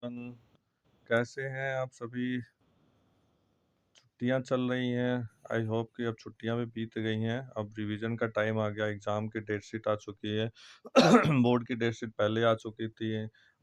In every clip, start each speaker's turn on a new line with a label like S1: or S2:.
S1: कैसे हैं आप सभी? छुट्टियां चल रही हैं। आई होप कि अब छुट्टियां भी बीत गई हैं। अब रिवीजन का टाइम आ गया। एग्जाम की डेट शीट आ चुकी है। बोर्ड की डेट शीट पहले आ चुकी थी।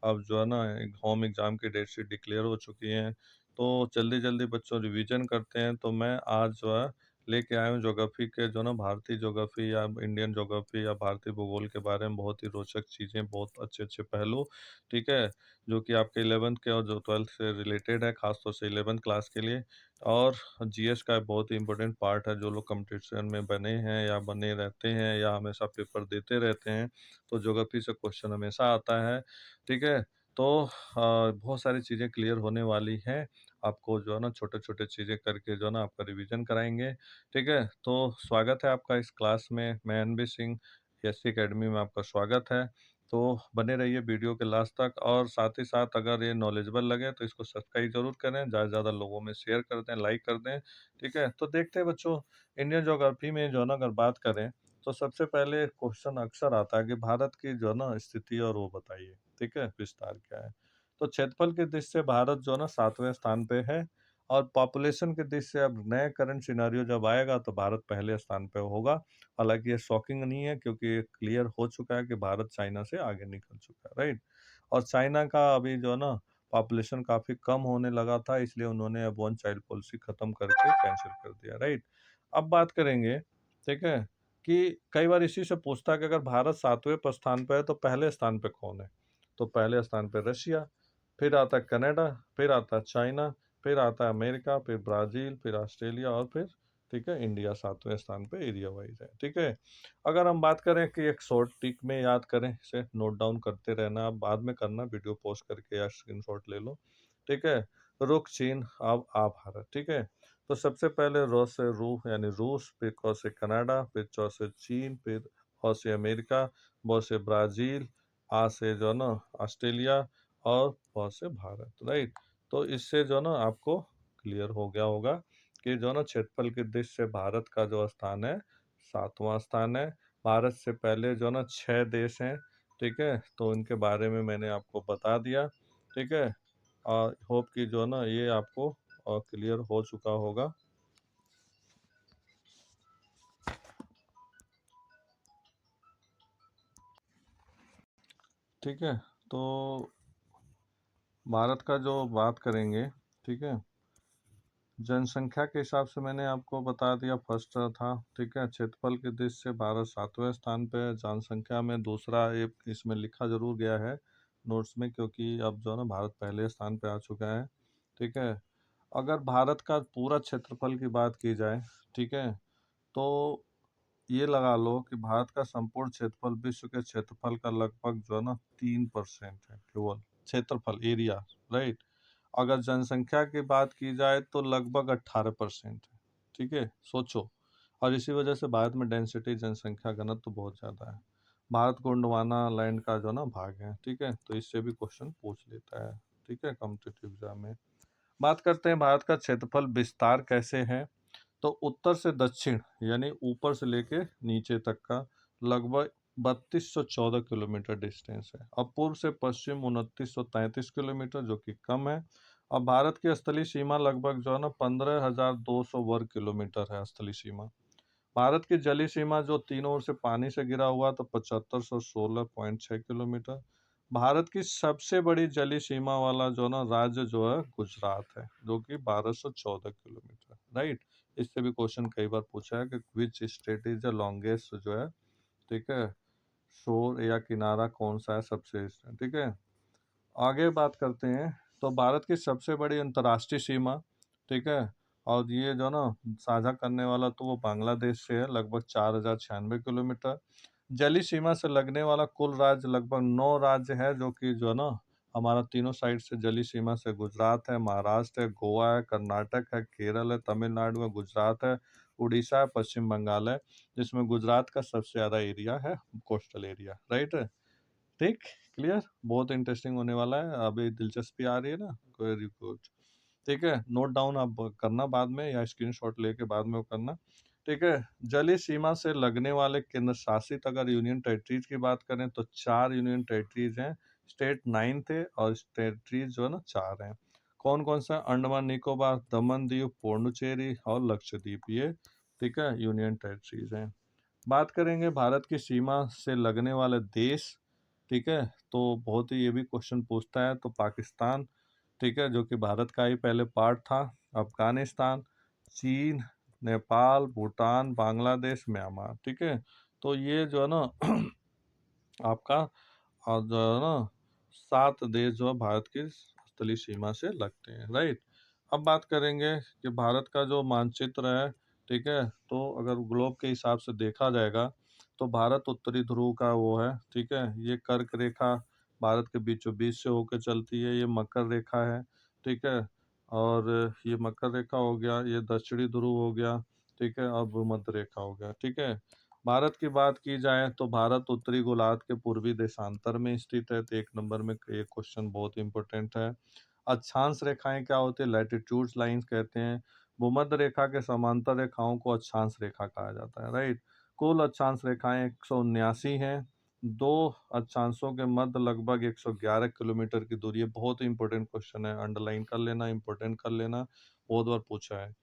S1: अब जो है ना, होम एग्जाम की डेट शीट डिक्लेयर हो चुकी है। तो जल्दी जल्दी बच्चों रिवीजन करते हैं। तो मैं आज जो है लेके आया हूँ ज्योग्राफी के जो ना, भारतीय ज्योग्राफी या इंडियन ज्योग्राफी या भारतीय भूगोल के बारे में बहुत ही रोचक चीज़ें, बहुत अच्छे अच्छे पहलू। ठीक है, जो कि आपके 11th के और जो 12th से रिलेटेड है, खासतौर से 11th क्लास के लिए। और जीएस का बहुत ही इम्पोर्टेंट पार्ट है। जो लोग कंपटीशन में बने हैं या बने रहते हैं या हमेशा पेपर देते रहते हैं, तो ज्योग्राफी से क्वेश्चन हमेशा आता है। ठीक है, तो बहुत सारी चीज़ें क्लियर होने वाली हैं। आपको जो है ना, छोटे छोटे चीज़ें करके जो है ना, आपका रिवीजन कराएंगे। ठीक है, तो स्वागत है आपका इस क्लास में। मैं एनबी सिंह, एससी एकेडमी में आपका स्वागत है। तो बने रहिए वीडियो के लास्ट तक, और साथ ही साथ अगर ये नॉलेजेबल लगे तो इसको सब्सक्राइब जरूर करें, ज़्यादा से ज़्यादा लोगों में शेयर कर दें, लाइक कर दें। ठीक है, तो देखते हैं बच्चों, इंडियन ज्योग्राफी में जो है ना, अगर बात करें तो सबसे पहले क्वेश्चन अक्सर आता है कि भारत की जो है ना स्थिति और वो बताइए। ठीक है, विस्तार क्या है। तो क्षेत्रफल की दृष्टि से भारत जो है ना 7वें स्थान पे है। और पॉपुलेशन की दृष्टि से अब नए करंट सिनारियो जब आएगा तो भारत पहले स्थान पे होगा। हालांकि ये शॉकिंग नहीं है, क्योंकि ये क्लियर हो चुका है कि भारत चाइना से आगे निकल चुका है, राइट। और चाइना का अभी जो है ना पॉपुलेशन काफी कम होने लगा था, इसलिए उन्होंने अब वन चाइल्ड पॉलिसी खत्म करके कैंसिल कर दिया, राइट। अब बात करेंगे, ठीक है, कि कई बार इसी से पूछता है कि अगर भारत 7वें स्थान पे है तो पहले स्थान पे कौन है। तो पहले स्थान पे रशिया, फिर आता है कनाडा, फिर आता है चाइना, फिर आता है अमेरिका, फिर ब्राजील, फिर ऑस्ट्रेलिया, और फिर ठीक है इंडिया 7वें स्थान पे एरिया वाइज है। ठीक है, अगर हम बात करें कि एक शॉर्ट टिक में याद करें, इसे नोट डाउन करते रहना, आप बाद में करना, वीडियो पॉज करके या स्क्रीनशॉट ले लो। ठीक है, रुक चीन, अब आ भारत। ठीक है, तो सबसे पहले रो से रू यानी रूस, फिर क से कनाडा, फिर च से चीन, फिर अ से अमेरिका, ब से ब्राजील, आ से जो है ना ऑस्ट्रेलिया, और ब से भारत, राइट। तो इससे जो है ना आपको क्लियर हो गया होगा कि जो है ना क्षेत्रफल की दृष्टि से भारत का जो स्थान है 7वां स्थान है। भारत से पहले जो है ना 6 देश हैं। ठीक है, तो इनके बारे में मैंने आपको बता दिया। ठीक है, होप कि जो है ना ये आपको क्लियर हो चुका होगा। ठीक है, तो भारत का जो बात करेंगे, ठीक है, जनसंख्या के हिसाब से मैंने आपको बता दिया, फर्स्ट था। ठीक है, क्षेत्रफल की दृष्टि से भारत 7वें स्थान पे है। जनसंख्या में दूसरा एक इसमें लिखा जरूर गया है नोट्स में, क्योंकि अब जो है ना भारत पहले स्थान पे आ चुका है। ठीक है, अगर भारत का पूरा क्षेत्रफल की बात की जाए, ठीक है, तो ये लगा लो कि भारत का संपूर्ण क्षेत्रफल विश्व के क्षेत्रफल का लगभग जो है ना 3% है, केवल क्षेत्रफल एरिया, राइट। अगर जनसंख्या की बात की जाए तो लगभग 18% है। ठीक है, सोचो। और इसी वजह से भारत में डेंसिटी, जनसंख्या घनत्व तो बहुत ज़्यादा है। भारत गोंडवाना लैंड का जो ना भाग है। ठीक है, तो इससे भी क्वेश्चन पूछ लेता है। ठीक है, कॉम्पिटिटिव एग्जाम में। बात करते हैं भारत का क्षेत्रफल विस्तार कैसे है। तो उत्तर से दक्षिण यानी ऊपर से लेके नीचे तक का लगभग 3214 किलोमीटर डिस्टेंस है। और पूर्व से पश्चिम 2933 किलोमीटर, जो कि कम है। और भारत की स्थलीय सीमा लगभग जो है ना 15,200 वर्ग किलोमीटर है स्थलीय सीमा। भारत की जलीय सीमा जो तीनों ओर से पानी से घिरा हुआ तो 7516.6 किलोमीटर। भारत की सबसे बड़ी जलीय सीमा वाला जो ना राज्य जो है गुजरात है, जो कि 1214 किलोमीटर, राइट। इससे भी क्वेश्चन कई बार पूछा है कि which state is the longest जो है, ठीक है, शोर या किनारा कौन सा है सबसे। ठीक है, आगे बात करते हैं। तो भारत की सबसे बड़ी अंतर्राष्ट्रीय सीमा, ठीक है, और ये जो ना साझा करने वाला तो वो बांग्लादेश से है, लगभग 4096 किलोमीटर। जलीय सीमा से लगने वाला कुल राज्य लगभग 9 राज्य है, जो कि जो है ना हमारा तीनों साइड से जलीय सीमा से गुजरात है, महाराष्ट्र है, गोवा है, कर्नाटक है, केरल है, तमिलनाडु है, गुजरात है, उड़ीसा है, पश्चिम बंगाल है। जिसमें गुजरात का सबसे ज़्यादा एरिया है कोस्टल एरिया, राइट। ठीक, क्लियर। बहुत इंटरेस्टिंग होने वाला है, अभी दिलचस्पी आ रही है ना, वेरी गुड। ठीक है, नोट डाउन आप करना बाद में, या स्क्रीनशॉट लेके बाद में वो करना। ठीक है, जलीय सीमा से लगने वाले केंद्र शासित अगर यूनियन टेरिटरीज की बात करें तो 4 यूनियन टेरिटरीज हैं। स्टेट 9 थे और टेरिटरीज जो है ना 4 हैं। कौन कौन सा? अंडमान निकोबार, दमन दीव, पोंडुचेरी और लक्षद्वीप, ये ठीक है यूनियन टेरिटरीज हैं। बात करेंगे भारत की सीमा से लगने वाले देश, ठीक है, तो बहुत ही ये भी क्वेश्चन पूछता है, तो पाकिस्तान, ठीक है, जो कि भारत का ही पहले पार्ट था, अफगानिस्तान, चीन, नेपाल, भूटान, बांग्लादेश, म्यांमार, ठीक है। तो ये जो है ना आपका और जो है ना 7 देश जो है भारत की स्थलीय सीमा से लगते हैं, राइट। अब बात करेंगे कि भारत का जो मानचित्र है, ठीक है, तो अगर ग्लोब के हिसाब से देखा जाएगा तो भारत उत्तरी ध्रुव का वो है, ठीक है। ये कर्क रेखा भारत के बीचों बीच से होकर चलती है, ये मकर रेखा है, ठीक है। और ये मकर रेखा हो गया, ये दक्षिणी ध्रुव हो गया, ठीक है, और भूमध्य रेखा हो गया, ठीक है। भारत की बात की जाए तो भारत उत्तरी गोलार्ध के पूर्वी देशांतर में स्थित है, तो 1 नंबर में ये क्वेश्चन बहुत इंपॉर्टेंट है। अक्षांश रेखाएं क्या होती है? लैटिट्यूड लाइंस कहते हैं। भूमध्य रेखा के समांतर रेखाओं को अक्षांश रेखा कहा जाता है, राइट। कुल अक्षांश रेखाएं 179 हैं। दो अक्षांशों के मध्य लगभग 111 किलोमीटर की दूरी है। बहुत ही इंपॉर्टेंट क्वेश्चन है, अंडरलाइन कर लेना, इंपॉर्टेंट कर लेना, बहुत बार पूछा है।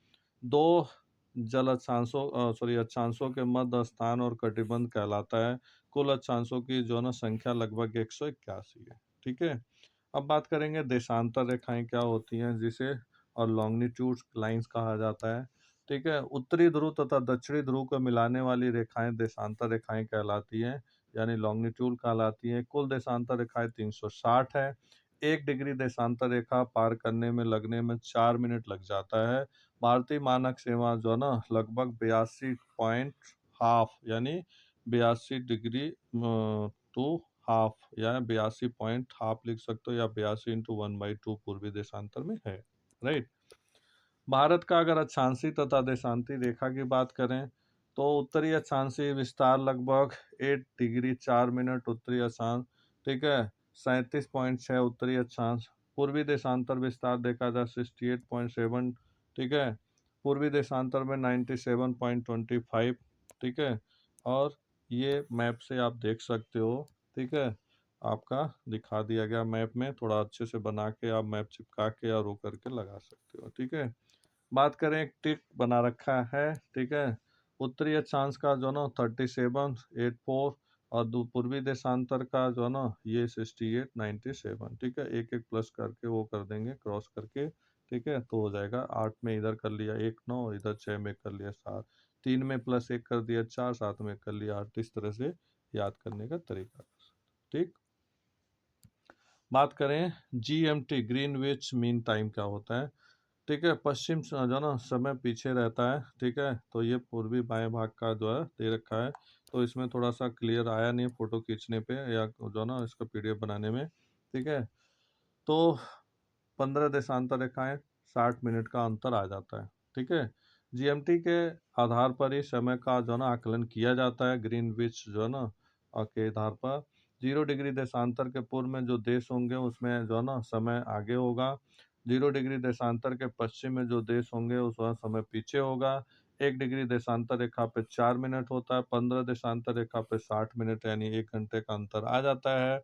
S1: दो जल अक्षांशों के मध्य स्थान और कटिबंध कहलाता है। कुल अक्षांशों की जो ना संख्या लगभग 181 है, ठीक है। अब बात करेंगे देशांतर रेखाएं क्या होती हैं, जिसे और लॉन्गिट्यूड लाइंस कहा जाता है, ठीक है। उत्तरी ध्रुव तथा दक्षिणी ध्रुव को मिलाने वाली रेखाएं देशांतर रेखाएं कहलाती हैं, यानी लॉन्गिट्यूड कहलाती हैं। कुल देशांतर रेखाएं 360 है। 1 डिग्री देशांतर रेखा पार करने में लगने में 4 मिनट लग जाता है। भारतीय मानक सेवा जो है ना लगभग 82 पॉइंट हाफ, यानी 82 डिग्री टू हाफ, या 82 पॉइंट हाफ लिख सकते हो, या 82 × 1/2 पूर्वी देशांतर में है, राइट। भारत का अगर अक्षांशीय तथा देशांती रेखा की बात करें तो उत्तरी अक्षांशीय विस्तार लगभग 8 डिग्री 4 मिनट उत्तरी अक्षांश, ठीक है, 37.6 उत्तरी अक्षांश। पूर्वी देशांतर विस्तार देखा जाए 68.7, ठीक है। पूर्वी देशांतर में 97.25, ठीक है। और ये मैप से आप देख सकते हो, ठीक है, आपका दिखा दिया गया मैप में, थोड़ा अच्छे से बना के आप मैप चिपका के और वो करके लगा सकते हो, ठीक है। बात करें, एक टिक बना रखा है, ठीक है। उत्तरी अक्षांश का जो ना 3784, और पूर्वी देशांतर का जो ना ये 6897, ठीक है। एक एक प्लस करके वो कर देंगे, क्रॉस करके, ठीक है, तो हो जाएगा। 8 में इधर कर लिया 1 9, इधर 6 में कर लिया 7, 3 में +1 कर दिया 4, 7 में कर लिया 8। इस तरह से याद करने का तरीका, ठीक। बात करें GMT ग्रीनविच मीन टाइम क्या होता है, ठीक है। पश्चिम जो ना समय पीछे रहता है, ठीक है, तो ये पूर्वी बाएं भाग का जो है दे रखा है, तो इसमें थोड़ा सा क्लियर आया नहीं फोटो खींचने पे या जो ना इसका PDF बनाने में, ठीक है। तो 15 देशांतर रेखाएं, 60 मिनट का अंतर आ जाता है, ठीक है। GMT के आधार पर ही समय का जो ना आकलन किया जाता है, ग्रीनविच जो है ना के आधार पर। 0 डिग्री देशांतर के पूर्व में जो देश होंगे उसमें जो ना समय आगे होगा। 0 डिग्री देशांतर के पश्चिम में जो देश होंगे उसका समय पीछे होगा। 1 डिग्री देशांतर रेखा पे 4 मिनट होता है, 15 देशांतर रेखा पे 60 मिनट, यानी 1 घंटे का अंतर आ जाता है,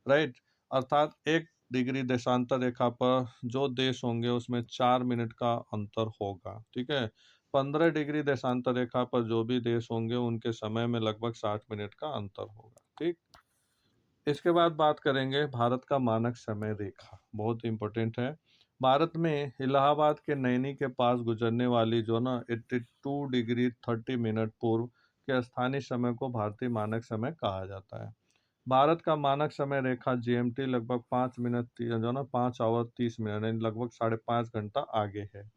S1: राइट। अर्थात 1 डिग्री देशांतर रेखा पर जो देश होंगे उसमें 4 मिनट का अंतर होगा, ठीक है। 15 डिग्री देशांतर रेखा पर जो भी देश होंगे उनके समय में लगभग 60 मिनट का अंतर होगा, ठीक। इसके बाद बात करेंगे भारत का मानक समय रेखा, बहुत इंपॉर्टेंट है। भारत में इलाहाबाद के नैनी के पास गुजरने वाली जो ना 82 डिग्री 30 मिनट पूर्व के स्थानीय समय को भारतीय मानक समय कहा जाता है। भारत का मानक समय रेखा GMT लगभग 5 मिनट जो ना 5 आवर 30 मिनट, यानी लगभग 5.5 घंटा आगे है।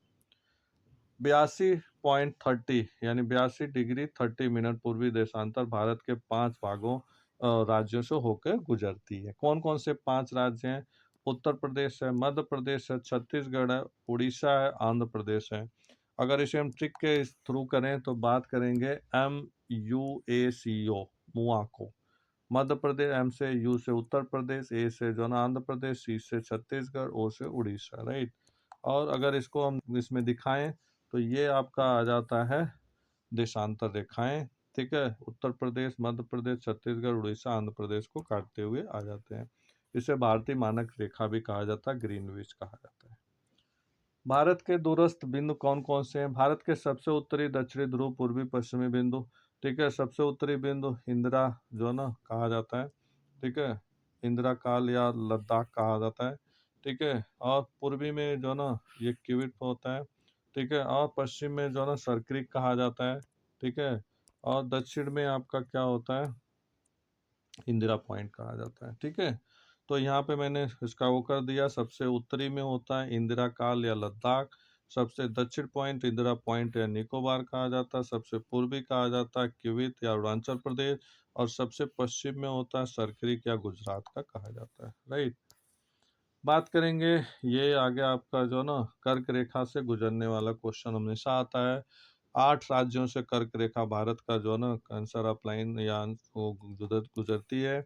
S1: 82.30 यानी 82 डिग्री 30 मिनट पूर्वी देशांतर भारत के 5 भागों राज्यों से होकर गुजरती है। कौन कौन से 5 राज्य हैं? उत्तर प्रदेश है, मध्य प्रदेश है, छत्तीसगढ़ है, उड़ीसा है, आंध्र प्रदेश है। अगर इसे हम ट्रिक के थ्रू करें तो बात करेंगे MUACO, मुआको। मध्य प्रदेश, M से, U से उत्तर प्रदेश, A से जो ना आंध्र प्रदेश, C से छत्तीसगढ़, O से उड़ीसा, राइट। और अगर इसको हम इसमें दिखाएं तो ये आपका आ जाता है देशांतर रेखाएं, ठीक है। उत्तर प्रदेश, मध्य प्रदेश, छत्तीसगढ़, उड़ीसा, आंध्र प्रदेश को काटते हुए आ जाते हैं। इसे भारतीय मानक रेखा भी कहा जाता है, ग्रीनविच कहा जाता है। भारत के दूरस्थ बिंदु कौन कौन से हैं? भारत के सबसे उत्तरी दक्षिणी ध्रुव, पूर्वी पश्चिमी बिंदु, ठीक है। सबसे उत्तरी बिंदु इंदिरा जो है ना कहा जाता है, ठीक है। इंदिरा काल या लद्दाख कहा जाता है, ठीक है। और पूर्वी में जो है ना ये किविट होता है, ठीक है। और पश्चिम में जो है ना सरक्रिक कहा जाता है, ठीक है। और दक्षिण में आपका क्या होता है, इंदिरा पॉइंट कहा जाता है, ठीक है। तो यहाँ पे मैंने इसका वो कर दिया, सबसे उत्तरी में होता है इंदिरा काल या लद्दाख, सबसे दक्षिण पॉइंट इंदिरा पॉइंट या निकोबार कहा जाता है, सबसे पूर्वी कहा जाता है किवित या अरुणाचल प्रदेश, और सबसे पश्चिम में होता है सरक्रिक या गुजरात का कहा जाता है, राइट। बात करेंगे, ये आगे आपका जो ना कर्क रेखा से गुजरने वाला क्वेश्चन हमेशा आता है। 8 राज्यों से कर्क रेखा भारत का जो है ना कैंसर ऑफ लाइन या वो गुजरती है।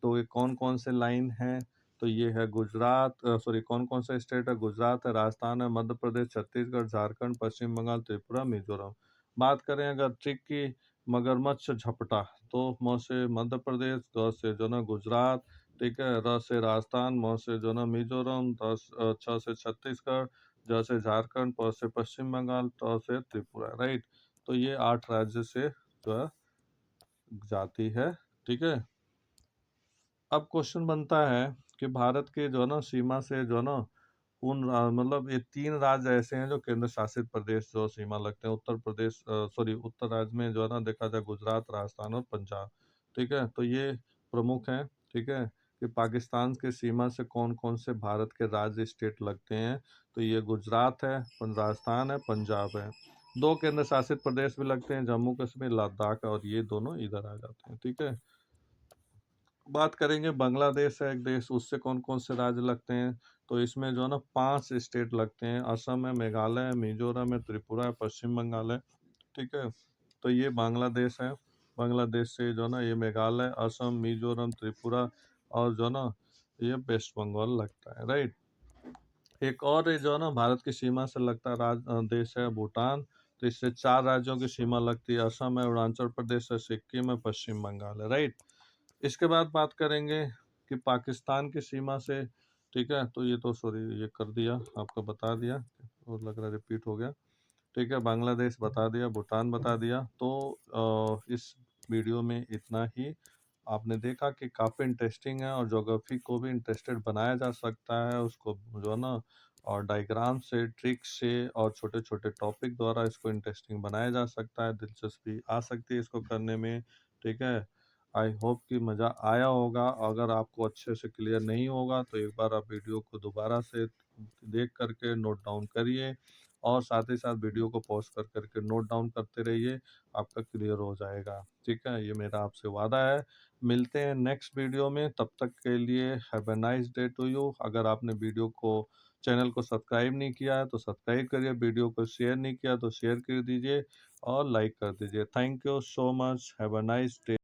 S1: तो ये कौन कौन से लाइन है? तो ये है गुजरात, सॉरी, कौन कौन से स्टेट है? गुजरात है, राजस्थान है, मध्य प्रदेश, छत्तीसगढ़, झारखंड, पश्चिम बंगाल, त्रिपुरा, मिजोरम। बात करें अगर ट्रिक की, मगरमच्छ झपटा, तो म से मध्य प्रदेश, ग से जो ना गुजरात, ठीक है। र से राजस्थान, म से जो ना मिजोरम, छ से छत्तीसगढ़, ज से झारखंड, प से पश्चिम बंगाल, त से त्रिपुरा, राइट। तो ये 8 राज्य से जो है जाती है, ठीक है। अब क्वेश्चन बनता है कि भारत के जो है ना सीमा से जो है ना मतलब ये 3 राज्य ऐसे हैं जो केंद्र शासित प्रदेश जो सीमा लगते हैं। उत्तर प्रदेश, सॉरी, उत्तर राज्य में जो है ना देखा जाए गुजरात, राजस्थान और पंजाब, ठीक है। तो ये प्रमुख हैं, ठीक है। कि पाकिस्तान की सीमा से कौन कौन से भारत के राज्य स्टेट लगते हैं? तो ये गुजरात है, राजस्थान है, पंजाब है। 2 केंद्र शासित प्रदेश भी लगते हैं, जम्मू कश्मीर, लद्दाख, और ये दोनों इधर आ जाते हैं, ठीक है। बात करेंगे बांग्लादेश है एक देश, उससे कौन कौन से राज्य लगते हैं? तो इसमें जो है ना 5 स्टेट लगते हैं, असम है, मेघालय है, मिजोरम है, त्रिपुरा है, पश्चिम बंगाल है, ठीक है। तो ये बांग्लादेश है। बांग्लादेश से जो है ना ये मेघालय, असम, मिजोरम, त्रिपुरा और जो है ना ये वेस्ट बंगाल लगता है, राइट। एक और ये जो है ना भारत की सीमा से लगता देश है भूटान। तो इससे 4 राज्यों की सीमा लगती है, असम है, अरुणाचल प्रदेश है, सिक्किम है, पश्चिम बंगाल है, राइट। इसके बाद बात करेंगे कि पाकिस्तान की सीमा से, ठीक है। तो ये तो सॉरी ये कर दिया, आपको बता दिया, और लग रहा है रिपीट हो गया, ठीक है। बांग्लादेश बता दिया, भूटान बता दिया। तो इस वीडियो में इतना ही। आपने देखा कि काफ़ी इंटरेस्टिंग है, और ज्योग्राफी को भी इंटरेस्टेड बनाया जा सकता है, उसको जो है ना और डायग्राम से, ट्रिक से और छोटे छोटे टॉपिक द्वारा इसको इंटरेस्टिंग बनाया जा सकता है, दिलचस्पी आ सकती है इसको करने में, ठीक है। आई होप कि मज़ा आया होगा। अगर आपको अच्छे से क्लियर नहीं होगा तो एक बार आप वीडियो को दोबारा से देख करके नोट डाउन करिए, और साथ ही साथ वीडियो को पॉज कर करके नोट डाउन करते रहिए, आपका क्लियर हो जाएगा, ठीक है। ये मेरा आपसे वादा है। मिलते हैं नेक्स्ट वीडियो में, तब तक के लिए have a nice day to you. अगर आपने वीडियो को, चैनल को सब्सक्राइब नहीं किया है तो सब्सक्राइब करिए, वीडियो को शेयर नहीं किया तो शेयर कर दीजिए, और लाइक कर दीजिए। Thank you so much, have a nice day.